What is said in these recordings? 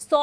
100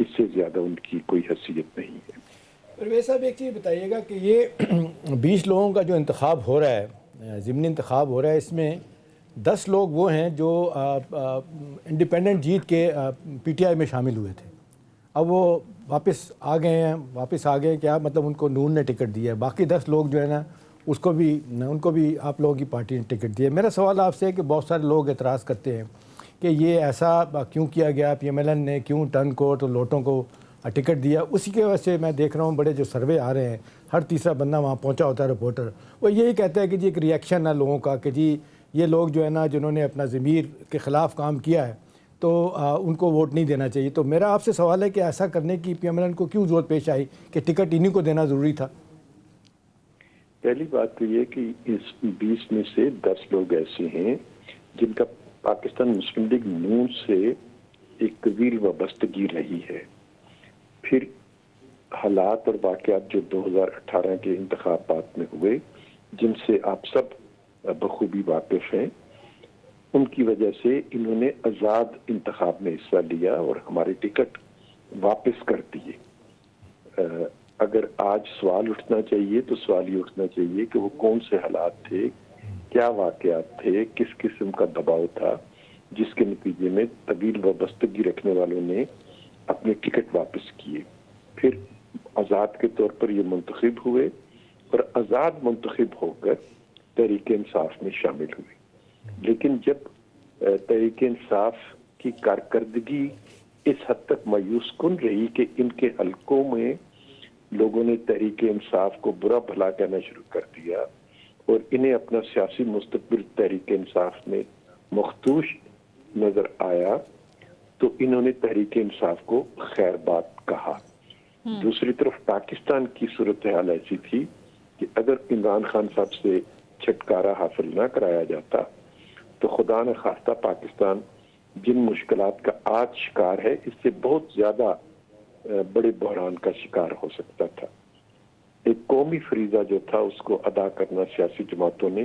اس سے زیادہ ان کی کوئی حیثیت نہیں ہے۔ پرویز صاحب ایک چیز بتائیے گا کہ یہ 20 لوگوں کا جو انتخاب ہو رہا ہے، ضمنی انتخاب ہو رہا ہے، اس میں 10 لوگ وہ ہیں جو انڈیپینڈنٹ جیت کے پی ٹی آئی میں شامل ہوئے تھے، اب وہ واپس آ گئے کیا مطلب ان کو نون نے ٹکٹ دیا ہے، باقی 10 لوگ جو ہے نا ان کو بھی آپ لوگوں کی پارٹی نے ٹکٹ دیا ہے۔ میرا سوال آپ سے ہے کہ بہت سارے لوگ اعتراض کرتے ہیں کہ یہ ایسا کیوں کیا گیا، پی ایم ایل این نے کیوں ٹرن کوٹ اور لوٹوں کو ٹکٹ دیا؟ اسی کی وجہ سے میں دیکھ رہا ہوں بڑے جو سروے آ رہے ہیں، ہر تیسرا بندہ وہاں پہنچا ہوتا ہے رپورٹر، وہ یہی کہتا ہے کہ جی ایک ریئیکشن ہے لوگوں کا کہ جی یہ لوگ جو ہے نا جنہوں نے اپنا ضمیر کے خلاف کام کیا ہے تو ان کو ووٹ نہیں دینا چاہیے۔ تو میرا آپ سے سوال ہے کہ ایسا کرنے کی پی ایم ایل این کو کیوں ضرورت پیش آئی کہ ٹکٹ انہیں کو دینا ضروری تھا؟ پہلی بات تو یہ کہ اس 20 میں سے 10 لوگ ایسے ہیں جن کا پاکستان مسلم لیگ نون سے ایک طویل وابستگی رہی ہے۔ پھر حالات اور واقعات جو 2018 کے انتخابات میں ہوئے، جن سے آپ سب بخوبی واقف ہیں، ان کی وجہ سے انہوں نے آزاد انتخاب میں حصہ لیا اور ہمارے ٹکٹ واپس کر دیے۔ اگر آج سوال اٹھنا چاہیے تو سوال یہ اٹھنا چاہیے کہ وہ کون سے حالات تھے، کیا واقعات تھے، کس قسم کا دباؤ تھا جس کے نتیجے میں طویل وابستگی رکھنے والوں نے اپنے ٹکٹ واپس کیے۔ پھر آزاد کے طور پر یہ منتخب ہوئے اور آزاد منتخب ہو کر تحریک انصاف میں شامل ہوئے۔ لیکن جب تحریک انصاف کی کارکردگی اس حد تک مایوس کن رہی کہ ان کے حلقوں میں لوگوں نے تحریک انصاف کو برا بھلا کہنا شروع کر دیا اور انہیں اپنا سیاسی مستقبل تحریک انصاف میں مختوش نظر آیا، تو انہوں نے تحریک انصاف کو خیر بات کہا۔ دوسری طرف پاکستان کی صورتحال ایسی تھی کہ اگر عمران خان صاحب سے چھٹکارا حاصل نہ کرایا جاتا تو خدا نہ خواستہ پاکستان جن مشکلات کا آج شکار ہے اس سے بہت زیادہ بڑے بحران کا شکار ہو سکتا تھا۔ ایک قومی فریضہ جو تھا اس کو ادا کرنا سیاسی جماعتوں نے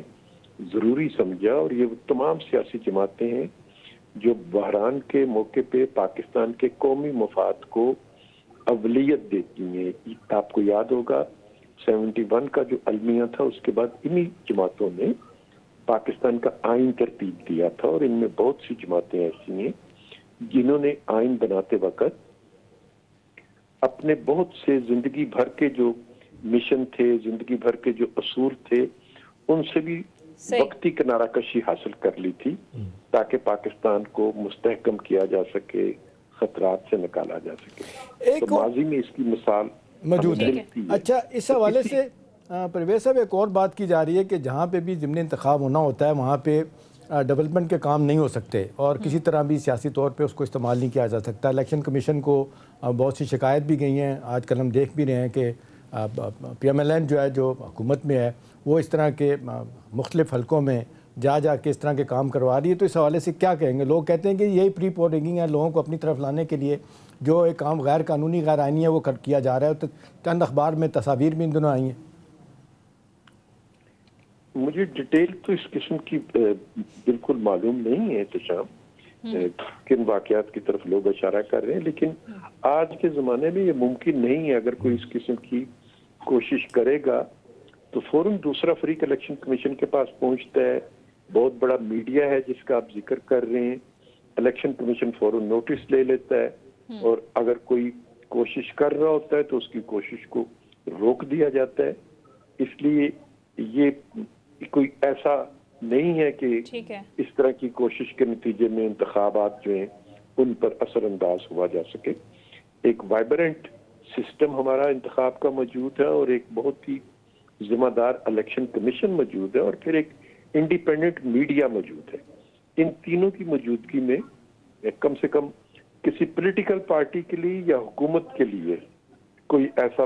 ضروری سمجھا، اور یہ تمام سیاسی جماعتیں ہیں جو بحران کے موقع پہ پاکستان کے قومی مفاد کو اولیت دیتی ہیں۔ آپ کو یاد ہوگا 71 کا جو المیہ تھا، اس کے بعد انہی جماعتوں نے پاکستان کا آئین ترتیب دیا تھا، اور ان میں بہت سی جماعتیں ایسی ہیں جنہوں نے آئین بناتے وقت اپنے بہت سے زندگی بھر کے جو مشن تھے، زندگی بھر کے جو اصول تھے، ان سے بھی وقتی کنارہ کشی حاصل کر لی تھی تاکہ پاکستان کو مستحکم کیا جا سکے، خطرات سے نکالا جا سکے۔ تو ماضی میں اس کی مثال موجود ہے۔ اچھا، اس حوالے سے پرویز صاحب ایک اور بات کی جا رہی ہے کہ جہاں پہ بھی ضمنی انتخاب ہونا ہوتا ہے وہاں پہ ڈیولپمنٹ کے کام نہیں ہو سکتے اور کسی طرح بھی سیاسی طور پہ اس کو استعمال نہیں کیا جا سکتا۔ الیکشن کمیشن کو بہت سی شکایت بھی گئی ہیں، آج کل ہم دیکھ بھی رہے ہیں کہ پی ایم ایل این جو ہے جو حکومت میں ہے وہ اس طرح کے مختلف حلقوں میں جا کے اس طرح کے کام کروا رہی ہے۔ تو اس حوالے سے کیا کہیں گے؟ لوگ کہتے ہیں کہ یہی پری پولنگ ہے، لوگوں کو اپنی طرف لانے کے لیے جو ایک کام غیر قانونی غیر آئینی ہے وہ کیا جا رہا ہے۔ تو چند اخبار میں تصاویر بھی ان دنوں آئی ہیں۔ مجھے ڈیٹیل تو اس قسم کی بالکل معلوم نہیں ہے احتشام، کن واقعات کی طرف لوگ اشارہ کر رہے ہیں، لیکن آج کے زمانے میں یہ ممکن نہیں ہے۔ اگر کوئی اس قسم کی کوشش کرے گا تو فوراً دوسرا فریق الیکشن کمیشن کے پاس پہنچتا ہے، بہت بڑا میڈیا ہے جس کا آپ ذکر کر رہے ہیں، الیکشن کمیشن فوراً نوٹس لے لیتا ہے، اور اگر کوئی کوشش کر رہا ہوتا ہے تو اس کی کوشش کو روک دیا جاتا ہے۔ اس لیے یہ کوئی ایسا نہیں ہے کہ اس طرح کی کوشش کے نتیجے میں انتخابات جو ہیں ان پر اثر انداز ہوا جا سکے۔ ایک وائبرنٹ سسٹم ہمارا انتخاب کا موجود ہے، اور ایک بہت ہی ذمہ دار الیکشن کمیشن موجود ہے، اور پھر ایک انڈیپینڈنٹ میڈیا موجود ہے۔ ان تینوں کی موجودگی میں کم سے کم کسی پولیٹیکل پارٹی کے لیے یا حکومت کے لیے کوئی ایسا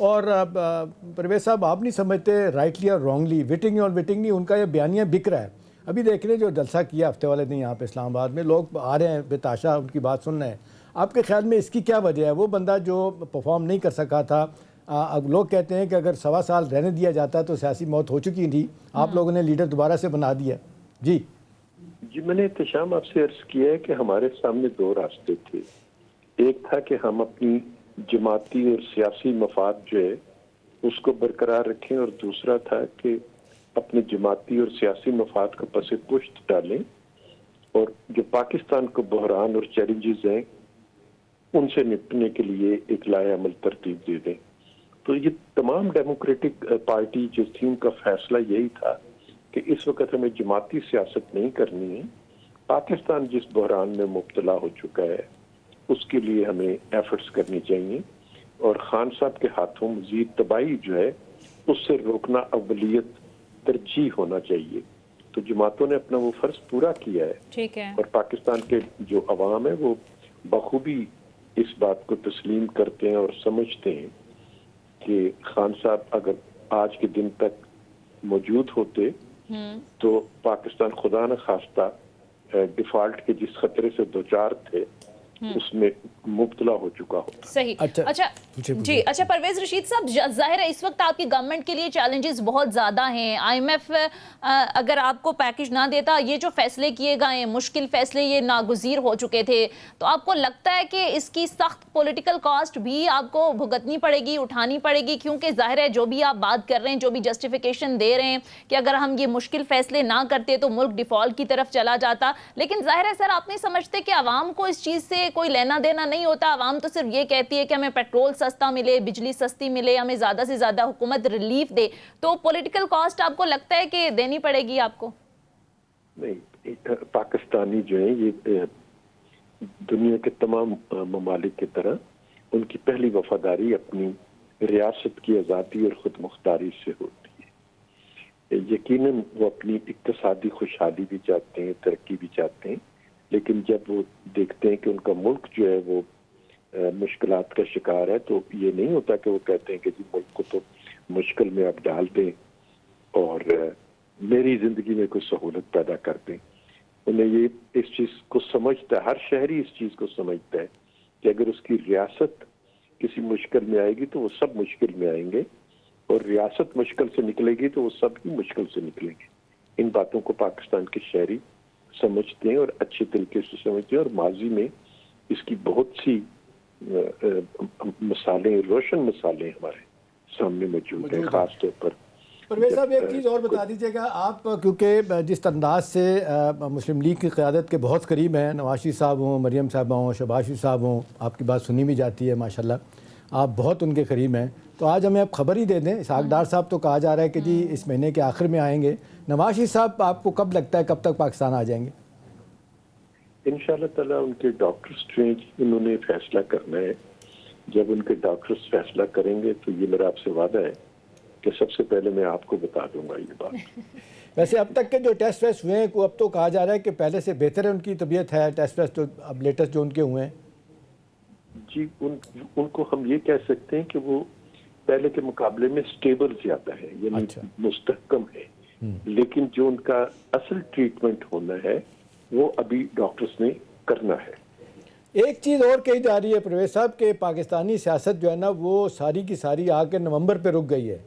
اور پرویز صاحب آپ نہیں سمجھتے رائٹلی اور رانگلی وٹنگ اور وٹنگ نہیں، ان کا یہ بیانیہ بک رہا ہے. ابھی دیکھ رہے ہیں جو جلسہ کیا ہفتے والے دن یہاں پہ اسلام آباد میں، لوگ آ رہے ہیں بے تحاشا ان کی بات سن رہے ہیں. آپ کے خیال میں اس کی کیا وجہ ہے؟ وہ بندہ جو پرفارم نہیں کر سکا تھا، لوگ کہتے ہیں کہ اگر 1.25 سال رہنے دیا جاتا تو سیاسی موت ہو چکی تھی، آپ لوگوں نے لیڈر دوبارہ سے بنا دیا. جی میں نے احتشام آپ سے عرض کیا ہے کہ ہمارے سامنے 2 راستے تھے. ایک تھا کہ ہم اپنی جماعتی اور سیاسی مفاد جو ہے اس کو برقرار رکھیں، اور دوسرا تھا کہ اپنے جماعتی اور سیاسی مفاد کو پس پشت ڈالیں اور جو پاکستان کو بحران اور چیلنجز ہیں ان سے نپٹنے کے لیے ایک لائحہ عمل ترتیب دے دیں. تو یہ تمام ڈیموکریٹک پارٹی جو تھی ان کا فیصلہ یہی تھا کہ اس وقت ہمیں جماعتی سیاست نہیں کرنی ہے. پاکستان جس بحران میں مبتلا ہو چکا ہے اس کے لیے ہمیں ایفرٹس کرنی چاہیے، اور خان صاحب کے ہاتھوں مزید تباہی جو ہے اس سے روکنا اولیت ترجیح ہونا چاہیے. تو جماعتوں نے اپنا وہ فرض پورا کیا ہے. ٹھیک ہے. اور پاکستان کے جو عوام ہے وہ بخوبی اس بات کو تسلیم کرتے ہیں اور سمجھتے ہیں کہ خان صاحب اگر آج کے دن تک موجود ہوتے تو پاکستان خدا نہ خواستہ ڈیفالٹ کے جس خطرے سے دوچار تھے اس میں مبتلا ہو چکا ہو. صحیح. اچھا پرویز رشید صاحب، ظاہر ہے اس وقت آپ کی گورنمنٹ کے لیے چیلنجز بہت زیادہ ہیں. IMF اگر آپ کو پیکج نہ دیتا، یہ جو فیصلے کیے گئے مشکل فیصلے یہ ناگزیر ہو چکے تھے، تو آپ کو لگتا ہے کہ اس کی سخت پولیٹیکل کاسٹ بھی آپ کو بھگتنی پڑے گی، اٹھانی پڑے گی؟ کیونکہ ظاہر ہے جو بھی آپ بات کر رہے ہیں، جو بھی جسٹیفیکیشن دے رہے ہیں کہ اگر ہم یہ مشکل فیصلے نہ کرتے تو ملک ڈیفالٹ کی طرف چلا جاتا، لیکن ظاہر ہے سر آپ نہیں سمجھتے کہ عوام کو اس چیز سے کوئی لینا دینا نہیں ہوتا؟ عوام تو صرف یہ کہتی ہے کہ ہمیں پیٹرول سستا ملے، بجلی سستی ملے، ہمیں زیادہ سے زیادہ حکومت ریلیف دے. تو پولیٹیکل کاسٹ آپ کو لگتا ہے کہ دینی پڑے گی آپ کو؟ نہیں، پاکستانی جو ہیں یہ دنیا کے تمام ممالک کی طرح ان کی پہلی وفاداری اپنی ریاست کی آزادی اور خود مختاری سے ہوتی ہے. یقیناً وہ اپنی اقتصادی خوشحالی بھی چاہتے ہیں، ترقی بھی چاہتے ہیں، لیکن جب وہ دیکھتے ہیں کہ ان کا ملک جو ہے وہ مشکلات کا شکار ہے تو یہ نہیں ہوتا کہ وہ کہتے ہیں کہ جی ملک کو تو مشکل میں آپ ڈال دیں اور میری زندگی میں کوئی سہولت پیدا کر دیں. انہیں یہ اس چیز کو سمجھتا ہے، ہر شہری اس چیز کو سمجھتا ہے کہ اگر اس کی ریاست کسی مشکل میں آئے گی تو وہ سب مشکل میں آئیں گے، اور ریاست مشکل سے نکلے گی تو وہ سب ہی مشکل سے نکلیں گے. ان باتوں کو پاکستان کے شہری سمجھتے ہیں اور اچھے طریقے سے سمجھتے ہیں، اور ماضی میں اس کی بہت سی مثالیں، روشن مثالیں ہمارے سامنے موجود ہیں. خاص طور پر پرویز صاحب ایک چیز اور بتا دیجیے گا، آپ کیونکہ جس انداز سے مسلم لیگ کی قیادت کے بہت قریب ہیں، نواز شریف صاحب ہوں، مریم صاحبہ ہوں، شہباز شریف صاحب ہوں، آپ کی بات سنی بھی جاتی ہے ماشاءاللہ، آپ بہت ان کے قریب ہیں، تو آج ہمیں آپ خبر ہی دے دیں. اسحاق ڈار صاحب تو کہا جا رہا ہے کہ جی اس مہینے کے آخر میں آئیں گے. نواز شریف صاحب آپ کو کب لگتا ہے کب تک پاکستان آ جائیں گے؟ انشاءاللہ تعالیٰ ان کے ڈاکٹرز انہوں نے فیصلہ کرنا ہے. جب ان کے ڈاکٹرز فیصلہ کریں گے تو یہ میرا آپ سے وعدہ ہے کہ سب سے پہلے میں آپ کو بتا دوں گا یہ بات. ویسے اب تک کے جو ٹیسٹ ویسٹ ہوئے ہیں اب تو کہا جا رہا ہے کہ پہلے سے بہتر ہے ان کی طبیعت ہے، ٹیسٹ ویسٹ جو اب لیٹسٹ جو ان کے ہوئے ہیں. جی ان کو ہم یہ کہہ سکتے ہیں کہ وہ پہلے کے مقابلے میں سٹیبل زیادہ ہے، یعنی مستحکم ہے، لیکن جو ان کا اصل ٹریٹمنٹ ہونا ہے وہ ابھی ڈاکٹرز نے کرنا ہے. ایک چیز اور کہی جا رہی ہے پرویز صاحب کہ پاکستانی سیاست جو ہے نا وہ ساری کی ساری آ کے نومبر پہ رک گئی ہے.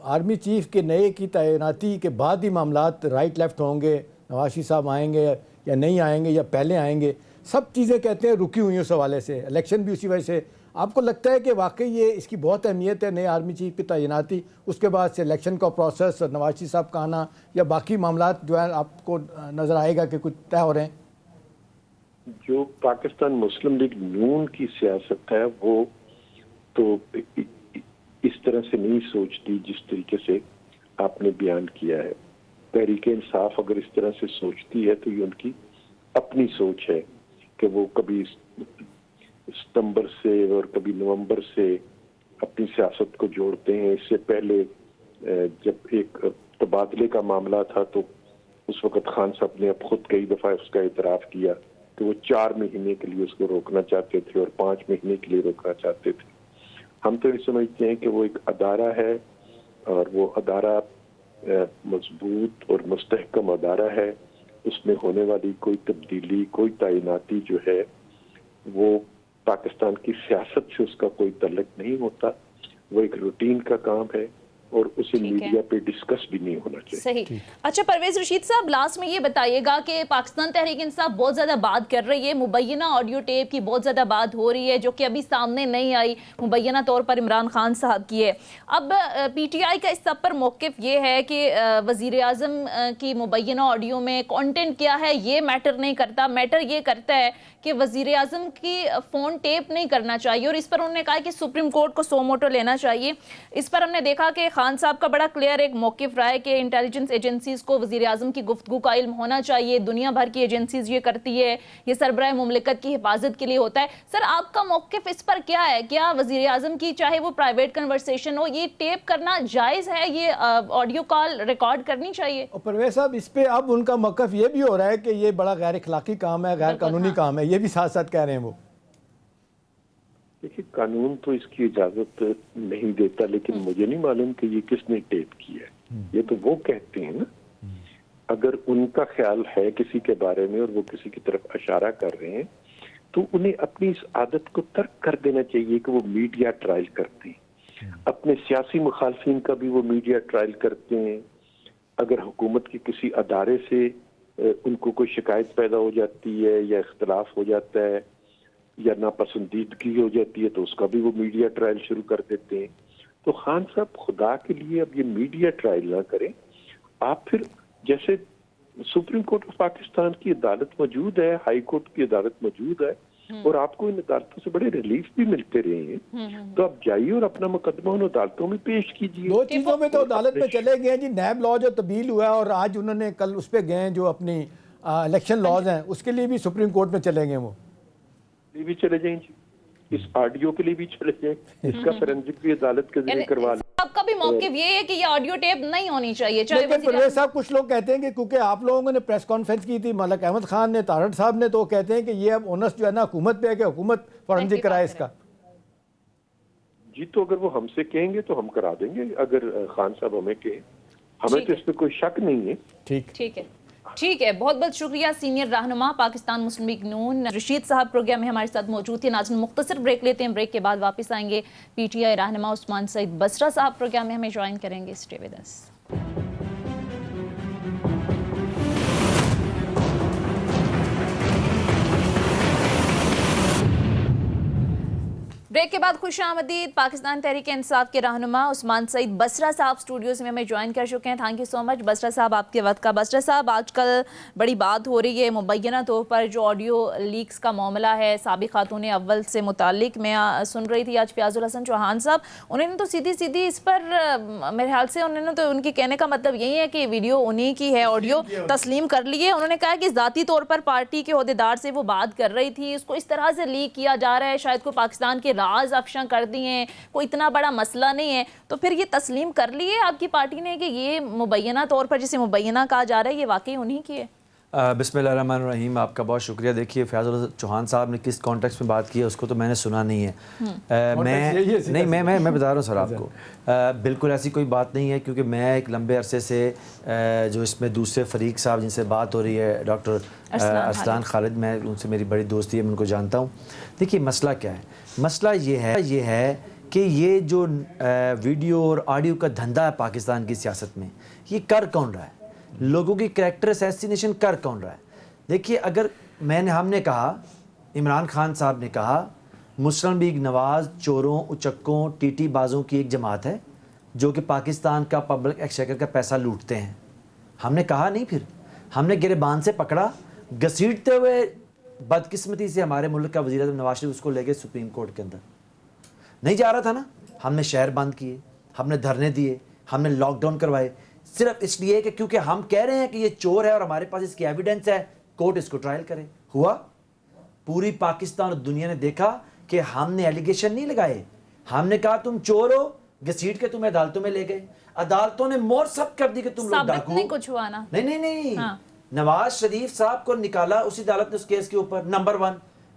آرمی چیف کے نئے کی تعیناتی کے بعد ہی معاملات رائٹ لیفٹ ہوں گے، نواز شریف صاحب آئیں گے یا نہیں آئیں گے یا پہلے آئیں گے، سب چیزیں کہتے ہیں رکی ہوئی اس حوالے سے، الیکشن بھی اسی وجہ سے. آپ کو لگتا ہے کہ واقعی یہ اس کی بہت اہمیت ہے، نئے آرمی چیف کی تعیناتی، اس کے بعد سے الیکشن کا پروسیس، نواز شریف صاحب کا آنا، یا باقی معاملات جو ہے آپ کو نظر آئے گا کہ کچھ طے ہو رہے ہیں؟ جو پاکستان مسلم لیگ نون کی سیاست ہے وہ تو اس طرح سے نہیں سوچتی جس طریقے سے آپ نے بیان کیا ہے. تحریک انصاف اگر اس طرح سے سوچتی ہے تو یہ ان کی اپنی سوچ ہے کہ وہ کبھی ستمبر سے اور کبھی نومبر سے اپنی سیاست کو جوڑتے ہیں. اس سے پہلے جب ایک تبادلے کا معاملہ تھا تو اس وقت خان صاحب نے اب خود کئی دفعہ اس کا اعتراف کیا کہ وہ 4 مہینے کے لیے اس کو روکنا چاہتے تھے اور 5 مہینے کے لیے روکنا چاہتے تھے. ہم تو یہ سمجھتے ہیں کہ وہ ایک ادارہ ہے اور وہ ادارہ مضبوط اور مستحکم ادارہ ہے. اس میں ہونے والی کوئی تبدیلی، کوئی تعیناتی جو ہے وہ پاکستان کی سیاست سے اس کا کوئی تعلق نہیں ہوتا. وہ ایک روٹین کا کام ہے اور اسے میڈیا پہ ڈسکس بھی نہیں ہونا چاہیے. صحیح. اچھا پرویز رشید صاحب، لاسٹ میں یہ بتائیے گا کہ پاکستان تحریک انصاف بہت زیادہ بات کر رہی ہے، مبینہ آڈیو ٹیپ کی بہت زیادہ بات ہو رہی ہے جو کہ ابھی سامنے نہیں آئی، مبینہ طور پر عمران خان صاحب کی ہے. اب پی ٹی آئی کا اس سب پر موقف یہ ہے کہ وزیر اعظم کی مبینہ آڈیو میں کانٹینٹ کیا ہے یہ میٹر نہیں کرتا، میٹر یہ کرتا ہے کہ وزیر اعظم کی فون ٹیپ نہیں کرنا چاہیے، اور اس پر انہوں نے کہا کہ سپریم کورٹ کو سو موٹو لینا چاہیے. اس پر ہم نے دیکھا کہ خان صاحب کا بڑا کلیئر ایک موقف رہا ہے کہ انٹیلیجنس ایجنسیز کو وزیر اعظم کی گفتگو کا علم ہونا چاہیے، دنیا بھر کی ایجنسیز یہ کرتی ہے، یہ سربراہ مملکت کی حفاظت کے لیے ہوتا ہے. سر آپ کا موقف اس پر کیا ہے؟ کیا وزیر اعظم کی چاہے وہ پرائیویٹ کنورسیشن ہو، یہ ٹیپ کرنا جائز ہے، یہ آڈیو کال ریکارڈ کرنی چاہیے؟ اور پرویز صاحب اس پہ اب ان کا موقف یہ بھی ہو رہا ہے کہ یہ بڑا غیر اخلاقی کام ہے، غیر قانونی کام ہے، یہ بھی ساتھ ساتھ کہہ رہے ہیں وہ. دیکھیے قانون تو اس کی اجازت نہیں دیتا، لیکن مجھے نہیں معلوم کہ یہ کس نے ٹیپ کی ہے. یہ تو وہ کہتے ہیں نا. اگر ان کا خیال ہے کسی کے بارے میں اور وہ کسی کی طرف اشارہ کر رہے ہیں تو انہیں اپنی اس عادت کو ترک کر دینا چاہیے کہ وہ میڈیا ٹرائل کرتے ہیں. اپنے سیاسی مخالفین کا بھی وہ میڈیا ٹرائل کرتے ہیں. اگر حکومت کی کسی ادارے سے ان کو کوئی شکایت پیدا ہو جاتی ہے یا اختلاف ہو جاتا ہے یا ناپسندیدگی ہو جاتی ہے تو اس کا بھی وہ میڈیا ٹرائل شروع کر دیتے ہیں. تو خان صاحب خدا کے لیے اب یہ میڈیا ٹرائل نہ کریں. آپ پھر جیسے سپریم کورٹ آف پاکستان کی عدالت موجود ہے، ہائی کورٹ کی عدالت موجود ہے اور آپ کو ان عدالتوں سے بڑے ریلیف بھی ملتے رہے ہیں، تو آپ جائیے اور اپنا مقدمہ ان عدالتوں میں پیش کیجیے. دو چیزوں میں تو عدالت میں چلے گئے ہیں جی. نیب لا جو تبدیل ہوا ہے اور آج انہوں نے کل اس پہ گئے جو اپنی الیکشن لاز ہیں اس کے لیے بھی سپریم کورٹ میں چلے گئے. وہ بھی چلے جائیں جی، اس آڈیو کے لیے بھی چلے جائیں، اس کا فورینسک بھی عدالت کے ذریعے کروا لیں. آپ کا بھی موقف یہ ہے کہ یہ آڈیو ٹیپ نہیں ہونی چاہیے؟ لیکن پرویز صاحب کچھ لوگ کہتے ہیں کہ کیونکہ آپ لوگوں نے پریس کانفرنس کی تھی، ملک احمد خان نے، تارڑ صاحب نے، تو وہ کہتے ہیں کہ یہ اب اونس جو ہے نا حکومت پہ ہے کہ حکومت فورینسک کرائے اس کا. جی تو اگر وہ ہم سے کہیں گے تو ہم کرا دیں گے، اگر خان صاحب ہمیں کہیں. ہمیں تو اس پہ کوئی شک نہیں ہے. ٹھیک ہے. ٹھیک ہے، بہت بہت شکریہ سینئر رہنما پاکستان مسلم لیگ نون رشید صاحب پروگرام میں ہمارے ساتھ موجود تھے. ناظرین مختصر بریک لیتے ہیں، بریک کے بعد واپس آئیں گے. پی ٹی آئی رہنما عثمان سعید بصرہ صاحب پروگرام میں ہمیں جوائن کریں گے. Stay with us. بریک کے بعد خوش آمدید. پاکستان تحریک انصاف کے رہنما عثمان سعید بصرہ صاحب اسٹوڈیوز میں ہمیں جوائن کر چکے ہیں. تھینک یو سو مچ بصرہ صاحب آپ کے وقت کا. بصرہ صاحب آج کل بڑی بات ہو رہی ہے مبینہ طور پر جو آڈیو لیکس کا معاملہ ہے سابق خاتون اول سے متعلق. میں سن رہی تھی آج فیاض الحسن چوہان صاحب، انہوں نے تو سیدھی اس پر میرے خیال سے انہوں نے تو ان کے کہنے کا مطلب یہی ہے کہ ویڈیو انہی کی ہے، آڈیو تسلیم کر لیے. انہوں نے کہا کہ ذاتی طور پر پارٹی کے عہدیدار سے وہ بات کر رہی تھی، اس کو اس طرح سے لیک کیا جا رہا ہے شاید کو پاکستان کے راز افشاں کر دی ہیں، کوئی اتنا بڑا مسئلہ نہیں ہے. تو پھر یہ تسلیم کر لیے آپ کی پارٹی نے کہ یہ مبینہ طور پر جسے مبینہ کہا جا رہا ہے یہ واقعی انہی کی ہے؟ بسم اللہ الرحمن الرحیم. آپ کا بہت شکریہ. دیکھیے فیاض الحسن چوہان صاحب نے کس کانٹیکس میں بات کی ہے اس کو تو میں نے سنا نہیں ہے. میں بتا رہا ہوں سر آپ کو بالکل ایسی کوئی بات نہیں ہے، کیونکہ میں ایک لمبے عرصے سے جو اس میں دوسرے فریق صاحب جن سے بات ہو رہی ہے ڈاکٹر ارسلان خالد، میں ان سے میری بڑی دوستی ہے، میں ان کو جانتا ہوں. دیکھیے مسئلہ کیا ہے، مسئلہ یہ ہے کہ یہ جو ویڈیو اور آڈیو کا دھندا ہے پاکستان کی سیاست میں، یہ کر کون رہا ہے، لوگوں کی کریکٹر اسیسینیشن کر کون رہا ہے. دیکھیے اگر ہم نے کہا، عمران خان صاحب نے کہا مسلم لیگ نواز چوروں اچکوں ٹی ٹی بازوں کی ایک جماعت ہے جو کہ پاکستان کا پبلک ایکسچیکر کا پیسہ لوٹتے ہیں. ہم نے کہا نہیں، پھر ہم نے گریبان سے پکڑا، گھسیٹتے ہوئے بدقسمتی سے ہمارے ملک کا وزیر اعظم نواز شریف اس کو لے گئے سپریم کورٹ کے اندر. نہیں جا رہا تھا نا، ہم نے شہر بند کیے، ہم نے دھرنے دیے، ہم نے لاک ڈاؤن کروائے، صرف اس لیے کہ کیونکہ ہم کہہ رہے ہیں کہ یہ چور ہے اور ہمارے پاس اس کی ایویڈنس ہے، کورٹ اس کو ٹرائل کرے. ہوا؟ پوری پاکستان اور دنیا نے دیکھا کہ ہم نے ایلیگیشن نہیں لگائے، ہم نے کہا تم چور ہو، گھسیٹ کے تمہیں عدالتوں میں لے گئے، عدالتوں نے مور سب کر دی کہ تم لوگ ڈاکو. نہیں کچھ ہوا نا. نہیں نواز شریف صاحب کو نکالا اسی عدالت نے اس کیس کے اوپر. نمبر 1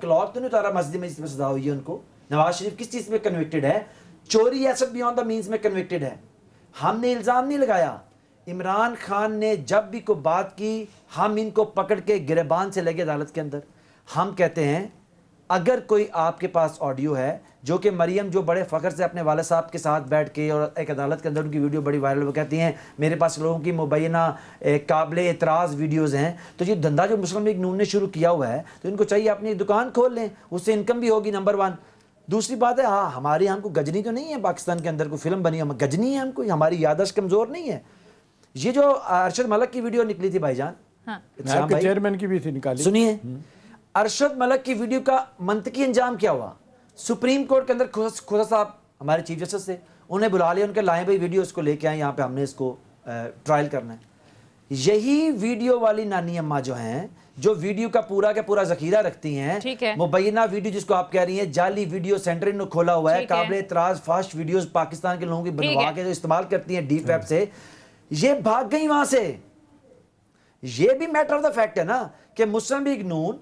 کلوک تو نہیں اتارا مسجد میں جس میں سزا ہوئی ہے ان کو. نواز شریف کس چیز میں کنوکٹڈ ہے؟ چوری ایسٹ بیانڈ دا مینز میں کنوکٹڈ ہے. ہم نے الزام نہیں لگایا. عمران خان نے جب بھی کوئی بات کی ہم ان کو پکڑ کے گریبان سے لگے عدالت کے اندر. ہم کہتے ہیں اگر کوئی آپ کے پاس آڈیو ہے جو کہ مریم جو بڑے فخر سے اپنے والد صاحب کے ساتھ بیٹھ کے اور ایک عدالت کے اندر ان کی ویڈیو بڑی وائرل, وہ کہتی ہیں میرے پاس لوگوں کی مبینہ قابل اعتراض ویڈیوز ہیں, تو یہ دھندا جو مسلم لیگ نون نے شروع کیا ہوا ہے تو ان کو چاہیے اپنی دکان کھول لیں, اس سے انکم بھی ہوگی نمبر 1. دوسری بات ہے ہاں ہماری ہم کو گجنی تو نہیں ہے, پاکستان کے اندر کوئی فلم بنی ہم گجنی ہے, ہم کو ہماری یادداشت کمزور نہیں ہے. یہ جو ارشد ملک کی ویڈیو نکلی تھی بھائی جان, آپ کے چیئرمین کی بھی تھی نکالی, سنیے ارشد ملک کی ویڈیو کا منطقی انجام کیا ہوا. سپریم کورٹ کے اندر کھوسا صاحب ہمارے چیف جسٹس سے, انہیں بلا لیا, ان کے لائیں بھائی ویڈیو اس کو لے کے آئیں یہاں پہ ہم نے اس کو ٹرائل کرنا ہے. یہی ویڈیو والی نانی اماں جو ہیں جو ویڈیو کا پورا ذخیرہ رکھتی ہیں, مبینہ ویڈیو جس کو آپ کہہ رہی ہیں جعلی ویڈیو سینٹر انہوں کھولا ہوا ہے, قابل اعتراض فاسٹ ویڈیوز پاکستان کے لوگوں کی بنوا کے جو استعمال کرتی ہیں ڈیپ ویب سے, یہ بھاگ گئی وہاں سے. یہ بھی میٹر آف دا فیکٹ ہے نا کہ مسلم لیگ نون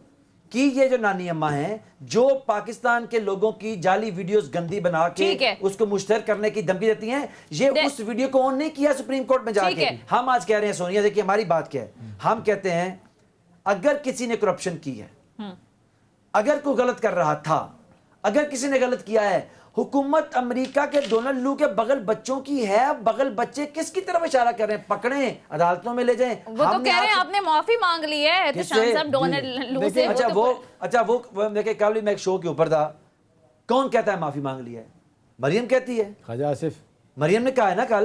کی یہ جو نانی اماں ہیں جو پاکستان کے لوگوں کی جعلی ویڈیوز گندی بنا کے اس کو مشتہر کرنے کی دھمکی دیتی ہیں, یہ اس ویڈیو کو آن نہیں کیا سپریم کورٹ میں جا کے. ہم آج کہہ رہے ہیں سونیا دیکھیے ہماری بات کیا ہے, ہم کہتے ہیں اگر کسی نے کرپشن کی ہے, اگر کوئی غلط کر رہا تھا, اگر کسی نے غلط کیا ہے, حکومت امریکہ کے ڈونلڈ لو کے بغل بچوں کی ہے, بغل بچے کس کی طرف اشارہ کر رہے ہیں, پکڑیں عدالتوں میں لے جائیں. وہ تو کہہ رہے ہیں آپ نے معافی مانگ لی ہے احتشام صاحب ڈونلڈ لو سے. اچھا وہ دیکھیں کل میں ایک شو کے اوپر تھا, کون کہتا ہے معافی مانگ لی ہے؟ مریم کہتی ہے. خواجہ آصف مریم نے کہا ہے نا کل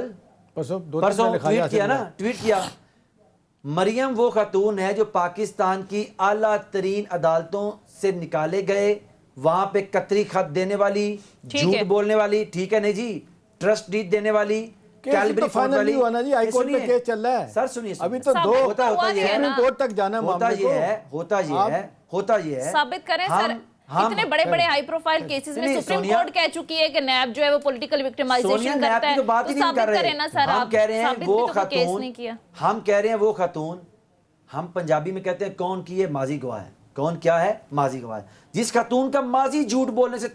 پرسوں ٹویٹ کیا. مریم وہ خاتون ہے جو پاکستان کی اعلیٰ ترین عدالتوں سے نکالے گئے, وہاں پہ قطری خط دینے والی, جھوٹ بولنے والی, ٹھیک ہے نہیں جی, ٹرسٹ ڈیڈ دینے والی, کیلبری فورٹ والی. ہائی کورٹ میں کیس چل رہا ہے سر, سنیے ابھی تو دو سپریم کورٹ تک جانا ہوتا یہ ہے ثابت کریں سر. اتنے بڑے بڑے ہائی پروفائل کیسز میں سپریم کورٹ کہہ چکی ہے کہ نیب جو ہے وہ پولیٹیکل وکٹمائزیشن کرتا ہے, تو ثابت کریں نا سر. ہم کہہ رہے ہیں وہ خاتون, ہم پنجابی میں کہتے ہیں کون کی ہے ماضی گواہ ہے, کون کیا ہے ماضی گواہ ہے, جس خاتون کا ماضی جھوٹ بولنے سے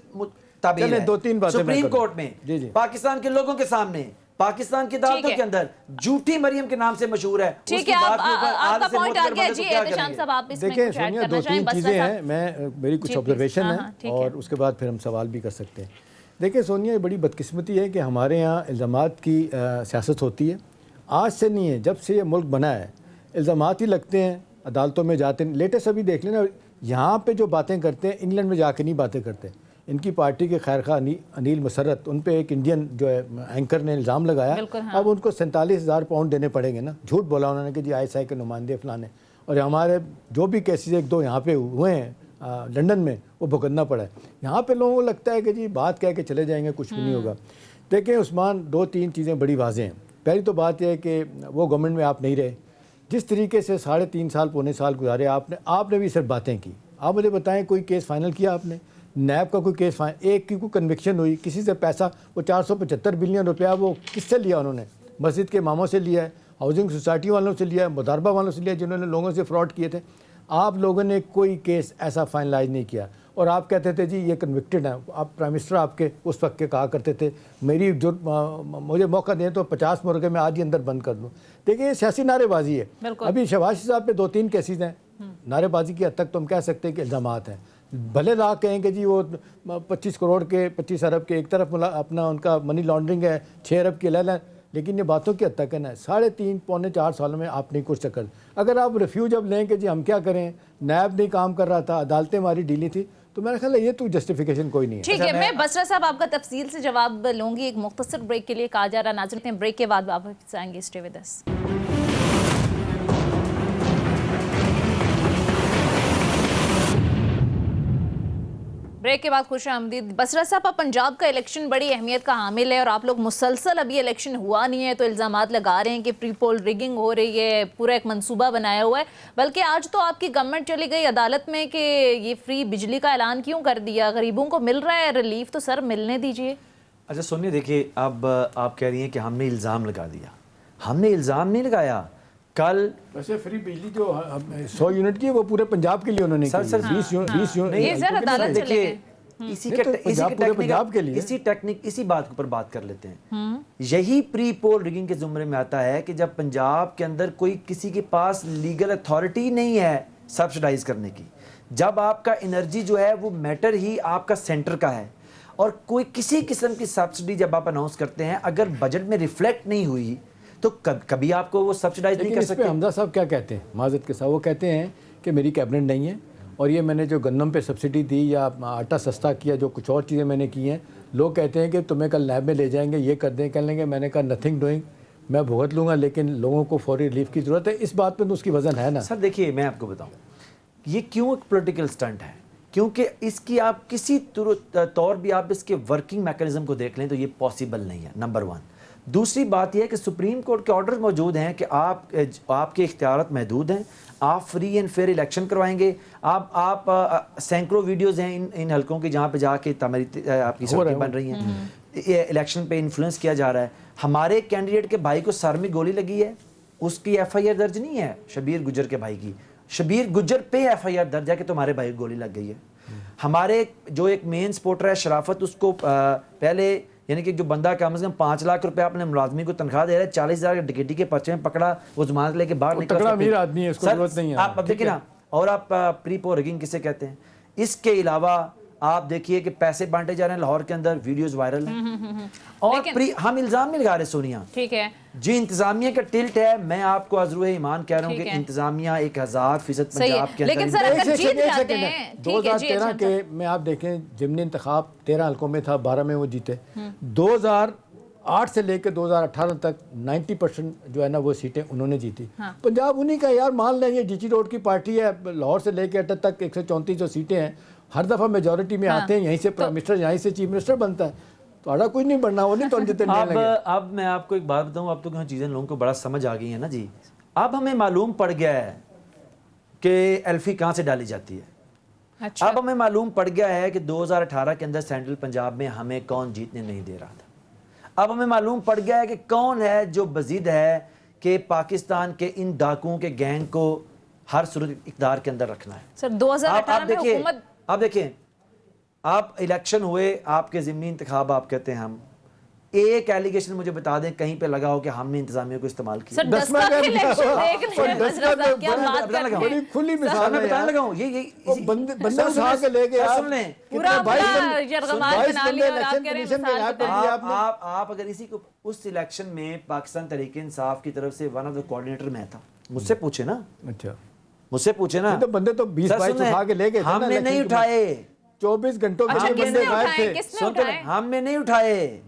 تعبیر ہے سپریم کورٹ میں پاکستان کے لوگوں کے سامنے, پاکستان کی عدالتوں کے اندر جھوٹی مریم کے نام سے مشہور ہے. ٹھیک ہے, آپ کا پوائنٹ آ گیا جی احتشام صاحب, آپ اس میں دیکھیں سونیا دو تین چیزیں ہیں, میری کچھ آبزرویشن ہے اور اس کے بعد پھر ہم سوال بھی کر سکتے ہیں. دیکھیں سونیا یہ بڑی بدقسمتی ہے کہ ہمارے یہاں الزامات کی سیاست ہوتی ہے, آج سے نہیں ہے, جب سے یہ ملک بنا ہے الزامات ہی لگتے ہیں, عدالتوں میں جاتے ہیں. لیٹسٹ ابھی دیکھ لینا یہاں پہ جو باتیں کرتے ہیں انگلینڈ میں جا کے نہیں باتیں کرتے. ان کی پارٹی کے خیر خواہ انیل مسرت, ان پہ ایک انڈین جو ہے اینکر نے الزام لگایا, اب ان کو 47,000 پاؤنڈ دینے پڑیں گے نا. جھوٹ بولا انہوں نے کہ جی ISI کے نمائندے فلانے, اور ہمارے جو بھی کیسز ایک دو یہاں پہ ہوئے ہیں لنڈن میں وہ بھگتنا پڑا ہے. یہاں پہ لوگوں کو لگتا ہے کہ جی بات کہہ کے چلے جائیں گے, کچھ بھی نہیں ہوگا. دیکھیں عثمان, دو تین چیزیں بڑی واضح ہیں. پہلی تو بات یہ ہے کہ وہ گورنمنٹ میں آپ نہیں رہے, جس طریقے سے 3.5 سال پونے سال گزارے آپ نے بھی صرف باتیں کی. آپ مجھے بتائیں کوئی کیس فائنل کیا آپ نے؟ نیب کا کوئی کیس ایک کی کوئی کنوکشن ہوئی؟ کسی سے پیسہ وہ 475 بلین روپیہ وہ کس سے لیا؟ انہوں نے مسجد کے اماموں سے لیا ہے, ہاؤسنگ سوسائٹی والوں سے لیا ہے, مضاربہ والوں سے لیا ہے, جنہوں نے لوگوں سے فراڈ کیے تھے. آپ لوگوں نے کوئی کیس ایسا فائنلائز نہیں کیا, اور آپ کہتے تھے جی یہ کنوکٹڈ ہیں. آپ پرائم منسٹر آپ کے اس وقت کے کہا کرتے تھے میری جو مجھے موقع دیں تو 50 مرغے میں آج ہی اندر بند کر دوں. دیکھیں یہ سیاسی نعرے بازی ہے. ابھی شہباز صاحب پہ 2-3 کیسز ہیں, نعرے بازی کی حد تک تو ہم کہہ سکتے ہیں کہ الزامات ہیں. بھلے لاکھ کہیں کہ جی وہ 25 کروڑ کے 25 ارب کے ایک طرف اپنا ان کا منی لانڈرنگ ہے, 6 ارب کی لے لیں, لیکن یہ باتوں کی حد تک ہے نا. 3.5 پونے 4 سالوں میں آپ نہیں کچھ سکتے. اگر آپ ریفیوج اب لیں کہ جی ہم کیا کریں, نیب نہیں کام کر رہا تھا, عدالتیں ہماری ڈھیلی تھی, تو میرا خیال ہے یہ تو جسٹیفیکیشن کوئی نہیں ہے. ٹھیک ہے, میں بسرا صاحب آپ کا تفصیل سے جواب لوں گی. ایک مختصر بریک کے لیے کہا جا رہا, ناظرین بریک کے بعد واپس آئیں گے. Stay with us. بریک کے بعد خوش آمدید. بسرا صاحب, اب پنجاب کا الیکشن بڑی اہمیت کا حامل ہے اور آپ لوگ مسلسل ابھی الیکشن ہوا نہیں ہے تو الزامات لگا رہے ہیں کہ پری پول ریگنگ ہو رہی ہے, پورا ایک منصوبہ بنایا ہوا ہے. بلکہ آج تو آپ کی گورنمنٹ چلی گئی عدالت میں کہ یہ فری بجلی کا اعلان کیوں کر دیا؟ غریبوں کو مل رہا ہے ریلیف, تو سر ملنے دیجئے. اچھا سنیے, دیکھیے اب آپ کہہ رہی ہیں کہ ہم نے الزام لگا دیا. ہم نے الزام نہیں لگایا, کل ویسے فری بجلی جو 100 یونٹ کی ہے وہ پورے پنجاب کے لیے انہوں نے کی ہے، 20 یونٹ یہ ذرا عدالت چلے گئے. اسی بات کے اوپر بات کر لیتے ہیں. یہی پری پول ریگنگ کے زمرے میں آتا ہے کہ جب پنجاب کے اندر کوئی کسی کے پاس لیگل اتھارٹی نہیں ہے سبسڈائز کرنے کی، جب آپ کا انرجی جو ہے وہ میٹر ہی آپ کا سینٹر کا ہے، اور کوئی کسی قسم کی سبسڈی جب آپ اناؤنس کرتے ہیں اگر بجٹ میں ریفلیکٹ نہیں ہوئی تو کبھی آپ کو وہ سبسڈائز نہیں کر سکتے. حمزہ صاحب کیا کہتے ہیں معذرت کے ساتھ، وہ کہتے ہیں کہ میری کیبنٹ نہیں ہے اور یہ میں نے جو گندم پہ سبسڈی دی یا آٹا سستا کیا، جو کچھ اور چیزیں میں نے کی ہیں، لوگ کہتے ہیں کہ تمہیں کل لیب میں لے جائیں گے، یہ کر دیں کر لیں گے. میں نے کہا نتھنگ ڈوئنگ، میں بھگت لوں گا، لیکن لوگوں کو فوری ریلیف کی ضرورت ہے. اس بات پہ تو اس کی وزن ہے نا. سر دیکھیے میں آپ کو بتاؤں یہ کیوں ایک پولیٹیکل سٹنٹ ہے، کیونکہ اس کی آپ کسی طور بھی آپ اس کے ورکنگ میکانزم کو دیکھ لیں تو یہ پاسبل نہیں ہے، نمبر 1. دوسری بات یہ ہے کہ سپریم کورٹ کے آرڈر موجود ہیں کہ آپ کے اختیارات محدود ہیں، آپ فری اینڈ فیئر الیکشن کروائیں گے. آپ سینکڑوں ویڈیوز ہیں ان حلقوں کی جہاں پہ جا کے آپ کی سڑکیں بن رہی ہیں، الیکشن پہ انفلوئنس کیا جا رہا ہے. ہمارے کینڈیڈیٹ کے بھائی کو سر میں گولی لگی ہے، اس کی ایف آئی آر درج نہیں ہے. شبیر گجر کے بھائی کی، شبیر گجر پہ ایف آئی آر درج ہے کہ تمہارے بھائی کو گولی لگ گئی ہے. ہمارے جو ایک مین سپورٹر ہے شرافت، اس کو پہلے یعنی کہ جو بندہ کم از کم 5 لاکھ روپے اپنے ملازمی کو تنخواہ دے رہا ہے، 40,000 ڈکیٹی کے پرچے میں پکڑا، وہ ضمانت لے کے باہر نکلا. تگڑا امیر آدمی ہے، اس کو ضرورت نہیں ہے. آپ اب دیکھیں نا، اور آپ پری پول ریگنگ کسے کہتے ہیں. اس کے علاوہ آپ دیکھیے کہ پیسے بانٹے جا رہے ہیں لاہور کے اندر، ویڈیوز وائرل ہیں. اور ہم الزام نہیں لگا رہے سونیا، ٹھیک ہے جی انتظامیہ کا ٹلٹ ہے. میں آپ کو عذرو ایمان کہہ رہا ہوں کہ انتظامیہ 1000% پنجاب کے اندر. لیکن سر اگر جیت جاتے ہیں 2013 کے میں آپ دیکھیں ضمنی انتخاب 13 حلقوں میں تھا، 12 میں وہ جیتے. 2008 سے لے کے 2018 تک 90% جو ہے نا وہ سیٹیں انہوں نے جیتی. پنجاب انہی کا یار مان لیں، یہ جی ٹی روڈ کی پارٹی ہے، لاہور سے لے کے اٹک تک 134 جو سیٹیں ہیں، ہر دفعہ میجورٹی میں آتے ہیں، یہیں سے پرائم منسٹر یہیں سے چیف منسٹر بنتا ہے. تو آڑا کچھ نہیں بننا، وہ نہیں تو جتنے اب میں آپ کو ایک بات بتاؤں، اب تو کہاں چیزیں لوگوں کو بڑا سمجھ آ گئی ہیں نا جی. اب ہمیں معلوم پڑ گیا ہے کہ ایلفی کہاں سے ڈالی جاتی ہے. اب ہمیں معلوم پڑ گیا ہے کہ 2018 کے اندر سینٹرل پنجاب میں ہمیں کون جیتنے نہیں دے رہا تھا. اب ہمیں معلوم پڑ گیا ہے کہ کون ہے جو بزید ہے کہ پاکستان کے ان ڈاکوؤں کے گینگ کو ہر صورت اقتدار کے اندر رکھنا ہے. سر 2018 میں حکومت آپ دیکھیں، آپ الیکشن ہوئے، آپ کے ضمنی انتخاب آپ کہتے ہیں، ہم ایک ایلیگیشن مجھے بتا دیں کہیں پہ لگا ہو کہ ہم نے انتظامیہ کو استعمال کیا. سر 10 کا الیکشن دیکھ لیں، کیا بات کر رہے ہیں. بڑی کھلی مثال ہے. میں بتانے لگا ہوں یہ بندے اٹھا کے لے گئے. سن لیں پورا اپنا یرغمال بنا لیا اور آپ کہہ رہے ہیں آپ اگر اسی کو اس الیکشن میں پاکستان تحریک انصاف کی طرف سے ون آف دا کوآرڈینیٹر میں تھا، مجھ سے پوچھے نا. اچھا مجھ سے پوچھے نا. تو بندے تو 20-22 اٹھا کے لے گئے. ہم نے نہیں اٹھائے. 24 گھنٹوں کے لیے بندے غائب تھے. ہم نے نہیں اٹھائے،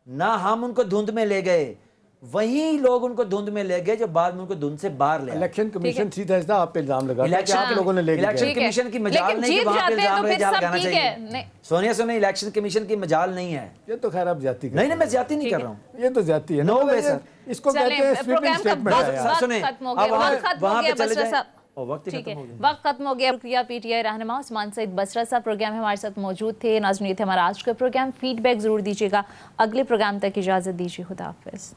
نہ ہم ان کو دھند میں لے گئے، وہی لوگ ان کو دھند میں لے گئے جو بعد میں ان کو دھند سے باہر لے. الیکشن کمیشن سیدھا سیدھا آپ پہ الزام لگا کہ آپ لوگوں نے لے گئے. الیکشن کمیشن کی مجال نہیں کہ وہاں پہ الزام لگانا چاہیے. سونیا سنیں، الیکشن کمیشن کی مجال نہیں ہے. یہ تو خیر آپ زیادتی نہیں میں زیادتی نہیں کر رہا ہوں، یہ تو زیادتی ہے. نو وے سر. اس کو کہتے ہیں سویپنگ سٹیٹمنٹ. سنیں وہاں پہ چلے جائیں. وقت ختم ہو گیا. شکریہ پی ٹی آئی رہنما عثمان سعید بصرہ صاحب پروگرام میں ہمارے ساتھ موجود تھے. ناظرین یہ تھا ہمارا آج کا پروگرام. فیڈ بیک ضرور دیجیے گا. اگلے پروگرام تک اجازت دیجیے. خدا حافظ.